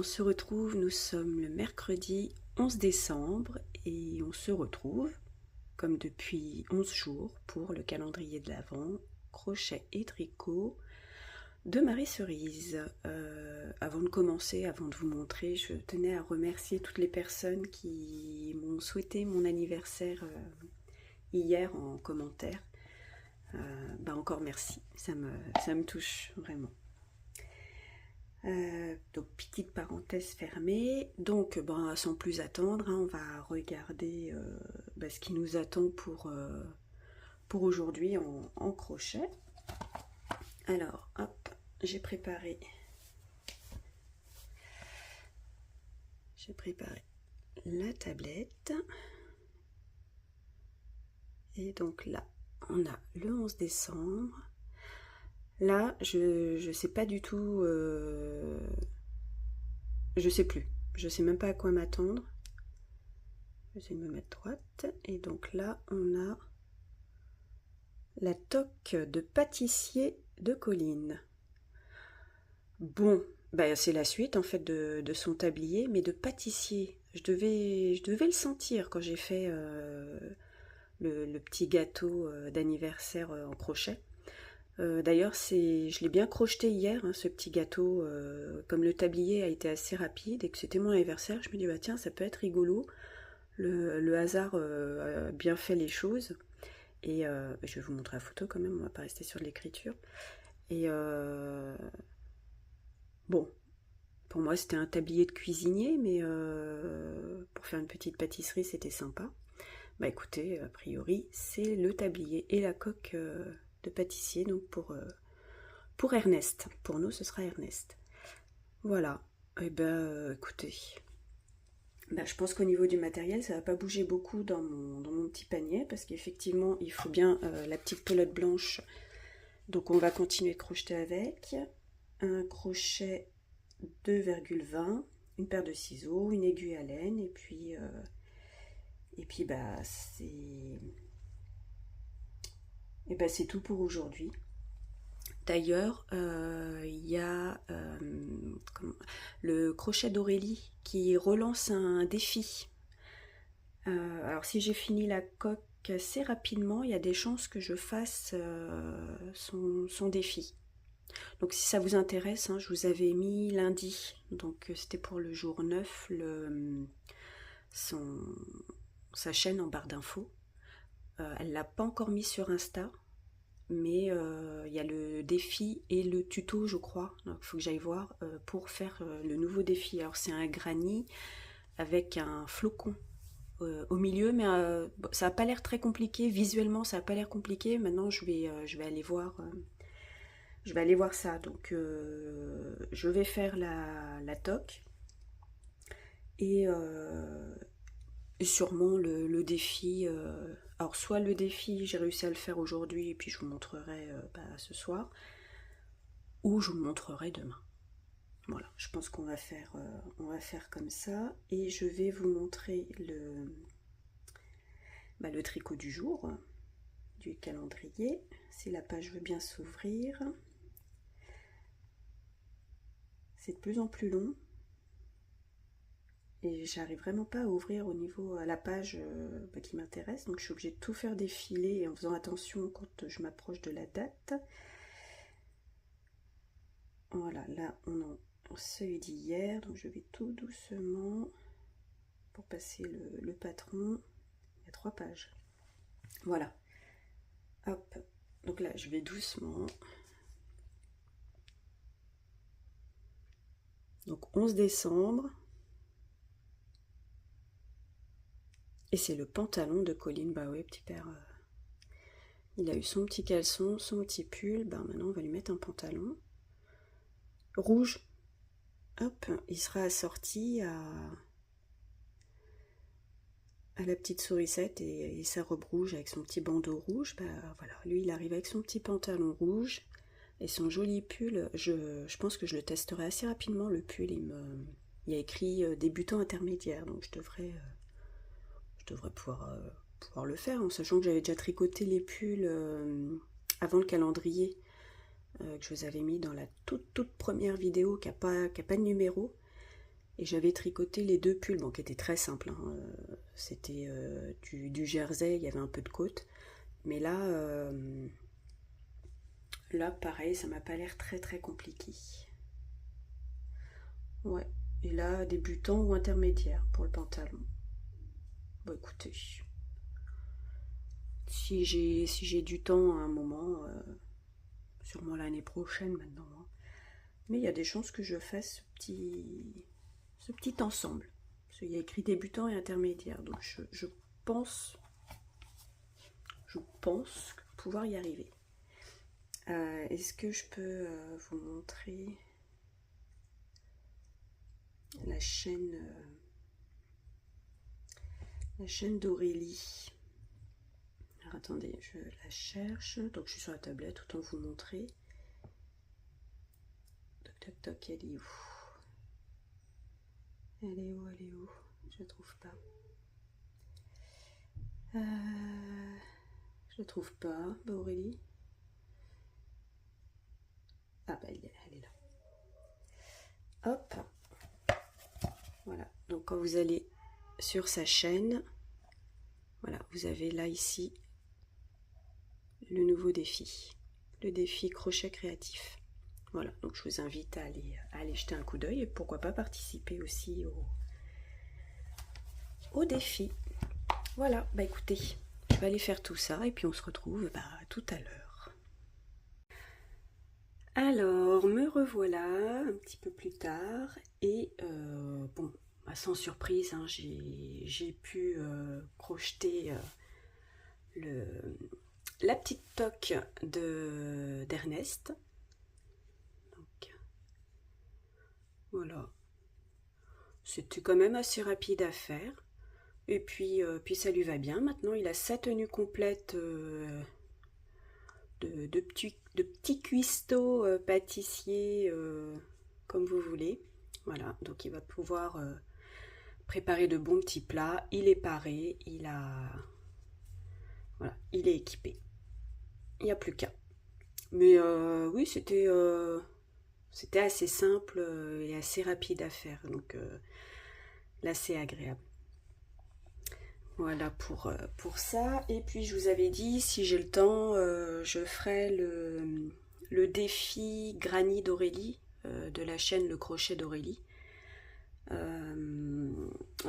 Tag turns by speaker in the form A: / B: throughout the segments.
A: on se retrouve, nous sommes le mercredi 11 décembre et on se retrouve, comme depuis 11 jours, pour le calendrier de l'Avent, crochet et tricot de Marie Cerise. Avant de commencer, avant de vous montrer, je tenais à remercier toutes les personnes qui m'ont souhaité mon anniversaire hier en commentaire. Encore merci, ça me touche vraiment. Donc petite parenthèse fermée, donc sans plus attendre, on va regarder ce qui nous attend pour aujourd'hui en crochet. Alors hop, j'ai préparé la tablette, et donc là on a le 11 décembre. Là, je sais pas du tout, je sais plus, je sais même pas à quoi m'attendre. Je vais me mettre droite, et donc là, on a la toque de pâtissier de Colline. Bon, c'est la suite en fait de son tablier, mais de pâtissier. Je devais le sentir quand j'ai fait le petit gâteau d'anniversaire en crochet. D'ailleurs, je l'ai bien crocheté hier, ce petit gâteau. Comme le tablier a été assez rapide et que c'était mon anniversaire, je me dis tiens, ça peut être rigolo. Le hasard a bien fait les choses. Et je vais vous montrer la photo quand même, on va pas rester sur l'écriture. Et bon, pour moi c'était un tablier de cuisinier, mais pour faire une petite pâtisserie c'était sympa. Écoutez, a priori c'est le tablier et la coque de pâtissier, donc pour Ernest. Pour nous, ce sera Ernest. Voilà. Et écoutez, je pense qu'au niveau du matériel, ça va pas bouger beaucoup dans mon petit panier, parce qu'effectivement, il faut bien la petite pelote blanche. Donc, on va continuer de crocheter avec. Un crochet 2,20, une paire de ciseaux, une aiguille à laine, et puis c'est tout pour aujourd'hui. D'ailleurs, il y a le crochet d'Aurélie qui relance un défi. Alors si j'ai fini la coque assez rapidement, il y a des chances que je fasse son défi. Donc si ça vous intéresse, je vous avais mis lundi, donc c'était pour le jour 9, sa chaîne en barre d'infos. Elle ne l'a pas encore mis sur Insta, mais il y a le défi et le tuto, je crois. Donc il faut que j'aille voir pour faire le nouveau défi. Alors c'est un granny avec un flocon au milieu, mais ça n'a pas l'air très compliqué. Visuellement, ça n'a pas l'air compliqué. Maintenant, je vais aller voir. Je vais aller voir ça. Donc je vais faire la toque et sûrement le défi. Alors soit le défi, j'ai réussi à le faire aujourd'hui et puis je vous montrerai ce soir, ou je vous le montrerai demain. Voilà, je pense qu'on va faire comme ça, et je vais vous montrer le tricot du jour du calendrier. Si la page veut bien s'ouvrir, c'est de plus en plus long. Et j'arrive vraiment pas à ouvrir à la page qui m'intéresse, donc je suis obligée de tout faire défiler en faisant attention quand je m'approche de la date. Voilà, là on en celui d'hier, donc je vais tout doucement pour passer le patron. Il y a 3 pages. Voilà. Hop, donc là je vais doucement. Donc 11 décembre. Et c'est le pantalon de Colline. Petit père. Il a eu son petit caleçon, son petit pull. Maintenant, on va lui mettre un pantalon rouge. Hop, il sera assorti à la petite sourisette et sa robe rouge avec son petit bandeau rouge. Voilà, lui, il arrive avec son petit pantalon rouge et son joli pull. Je pense que je le testerai assez rapidement, le pull. Il y a écrit débutant intermédiaire, donc je devrais pouvoir le faire, en sachant que j'avais déjà tricoté les pulls avant le calendrier que je vous avais mis dans la toute première vidéo qui a pas de numéro. Et j'avais tricoté les 2 pulls, bon, qui étaient très simples, hein. C'était du jersey, il y avait un peu de côte. Mais là pareil, ça m'a pas l'air très très compliqué. Ouais, et là, débutant ou intermédiaire pour le pantalon. Bon, écoutez, si j'ai du temps à un moment, sûrement l'année prochaine maintenant, hein. Mais il y a des chances que je fasse ce petit ensemble. Parce qu'il y a écrit débutant et intermédiaire. Donc je pense, je pense pouvoir y arriver. Est-ce que je peux vous montrer la chaîne d'Aurélie? Alors attendez, je la cherche. Donc je suis sur la tablette, autant vous montrer. Toc toc toc, elle est où? Elle est où? Elle est où? Je la trouve pas. Je la trouve pas. Bah Aurélie. Ah bah elle est là. Hop. Voilà. Donc quand vous allez sur sa chaîne, voilà, vous avez là ici le nouveau défi. Le défi crochet créatif. Voilà, donc je vous invite à aller jeter un coup d'œil et pourquoi pas participer aussi au défi. Voilà, bah écoutez, je vais aller faire tout ça et puis on se retrouve tout à l'heure. Alors, me revoilà un petit peu plus tard et bon, sans surprise, hein, j'ai pu crocheter la petite toque d'Ernest. Donc, voilà, c'était quand même assez rapide à faire. Et puis ça lui va bien. Maintenant, il a sa tenue complète de petits cuistots pâtissiers comme vous voulez. Voilà, donc il va pouvoir préparer de bons petits plats. Il est paré, voilà, il est équipé. Il n'y a plus qu'à. Mais oui, c'était assez simple et assez rapide à faire. Donc là, c'est agréable. Voilà pour ça. Et puis je vous avais dit, si j'ai le temps, je ferai le défi Granny d'Aurélie, de la chaîne Le Crochet d'Aurélie.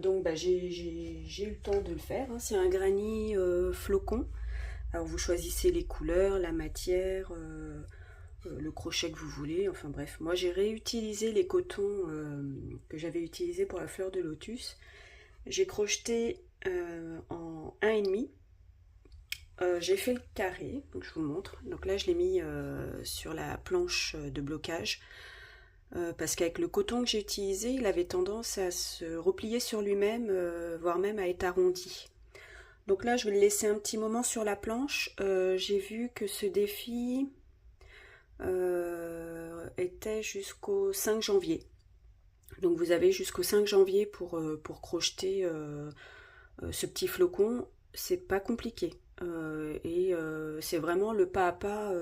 A: Donc j'ai eu le temps de le faire, hein. C'est un granny flocon. Alors vous choisissez les couleurs, la matière, le crochet que vous voulez. Enfin bref, moi j'ai réutilisé les cotons que j'avais utilisés pour la fleur de lotus. J'ai crocheté en 1,5. J'ai fait le carré, donc je vous montre. Donc là je l'ai mis sur la planche de blocage. Parce qu'avec le coton que j'ai utilisé, il avait tendance à se replier sur lui-même, voire même à être arrondi. Donc là, je vais le laisser un petit moment sur la planche. J'ai vu que ce défi était jusqu'au 5 janvier. Donc vous avez jusqu'au 5 janvier pour crocheter ce petit flocon. C'est pas compliqué. Et c'est vraiment le pas à pas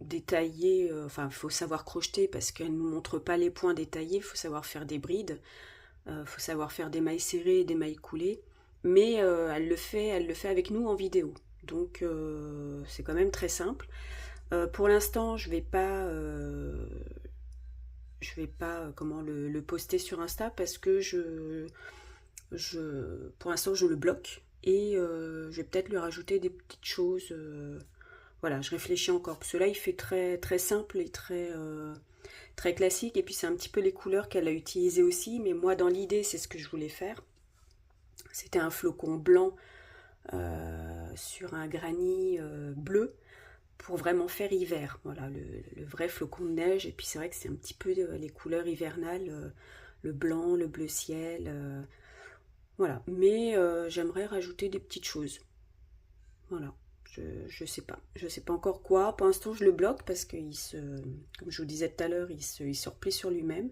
A: détaillé, enfin il faut savoir crocheter parce qu'elle ne nous montre pas les points détaillés, il faut savoir faire des brides, il faut savoir faire des mailles serrées et des mailles coulées, mais elle le fait avec nous en vidéo, donc c'est quand même très simple. Pour l'instant je vais pas comment le poster sur Insta parce que pour l'instant je le bloque et je vais peut-être lui rajouter des petites choses. Voilà, je réfléchis encore. Parce que là, il fait très, très simple et très classique. Et puis, c'est un petit peu les couleurs qu'elle a utilisées aussi. Mais moi, dans l'idée, c'est ce que je voulais faire. C'était un flocon blanc sur un granny bleu pour vraiment faire hiver. Voilà, le vrai flocon de neige. Et puis, c'est vrai que c'est un petit peu les couleurs hivernales. Le blanc, le bleu ciel. Voilà. Mais j'aimerais rajouter des petites choses. Voilà. Je sais pas. Je sais pas encore quoi. Pour l'instant, je le bloque parce que comme je vous disais tout à l'heure, il se replie sur lui-même.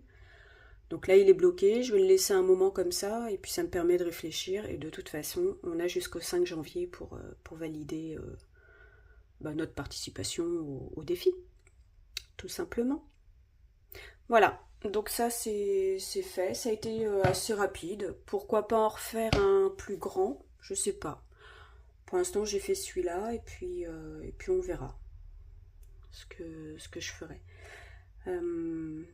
A: Donc là, il est bloqué. Je vais le laisser un moment comme ça et puis ça me permet de réfléchir. Et de toute façon, on a jusqu'au 5 janvier pour valider notre participation au défi. Tout simplement. Voilà. Donc ça c'est fait, ça a été assez rapide. Pourquoi pas en refaire un plus grand? Je sais pas. Pour l'instant j'ai fait celui-là et puis on verra ce que je ferai. Ce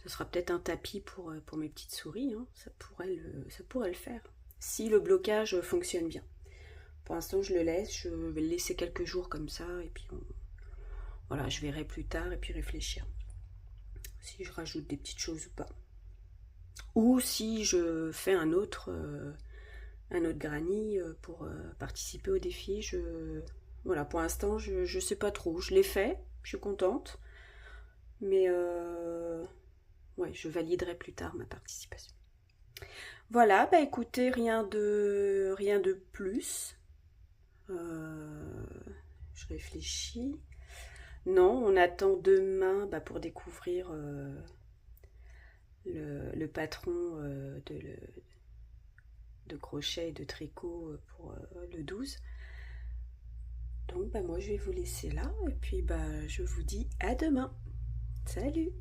A: sera peut-être un tapis pour mes petites souris, hein. Ça pourrait le faire. Si le blocage fonctionne bien. Pour l'instant je le laisse, je vais le laisser quelques jours comme ça et puis voilà, je verrai plus tard et puis réfléchir. Si je rajoute des petites choses ou pas. Ou si je fais un autre granny pour participer au défi. Voilà, pour l'instant, je sais pas trop. Je l'ai fait, je suis contente. Mais ouais, je validerai plus tard ma participation. Voilà, bah écoutez, rien de plus. Je réfléchis. Non, on attend demain pour découvrir le patron de crochet et de tricot pour le 12. Donc moi je vais vous laisser là et puis je vous dis à demain. Salut!